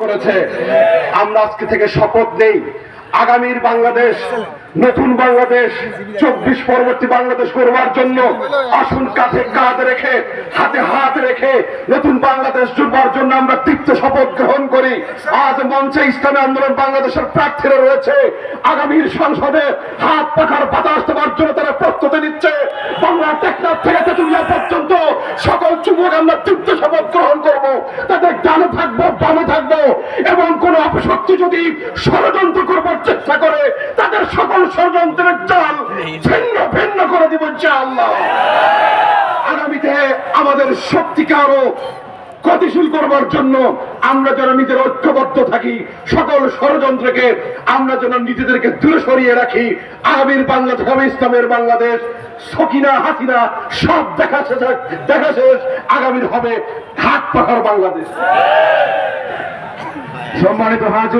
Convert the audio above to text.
করেছে। আমরা আজকে থেকে শপথ নেই, আগামীর বাংলাদেশ, নতুন বাংলাদেশ, 24 পরবর্তী বাংলাদেশ গড়বার জন্য আসুন কাঁধে কাঁধ রেখে, হাতে হাত রেখে নতুন বাংলাদেশ গড়বার জন্য আমরা তীব্র শপথ গ্রহণ করি। আজ মঞ্চে ইসলামী আন্দোলন বাংলাদেশের প্রার্থীরা রয়েছে, আগামীর সংসদে হাত পাখার বাতাস দেওয়ার জন্য তারা প্রস্তুতি নিচ্ছে। বাংলার টেকনাফ থেকে তেঁতুলিয়া পর্যন্ত সকল যুবক আমরা তীব্র শপথ গ্রহণ করব, তাদের ডানে থাকবো, বামে থাকবো, এবং কোন অপশক্তি যদি ষড়যন্ত্র করবার চেষ্টা করে তাদের সকল ষড়যন্ত্রের জাল ছিন্ন ভিন্ন করে দিব ইনশাআল্লাহ। আগামীতে আমাদের শক্তিকে আরো গতিশীল করবার জন্য আমরা যেন নিজের ঐক্যবদ্ধ থাকি, সকল ষড়যন্ত্রকে আমরা যেন নিজেদেরকে দূরে সরিয়ে রাখি। আগামীর বাংলাদেশ হবে ইসলামের বাংলাদেশ, সকিনা হাসিনা সব দেখা শেষ, আগামীর হবে হাত পাখার বাংলাদেশ। সম্মানিত হাজির।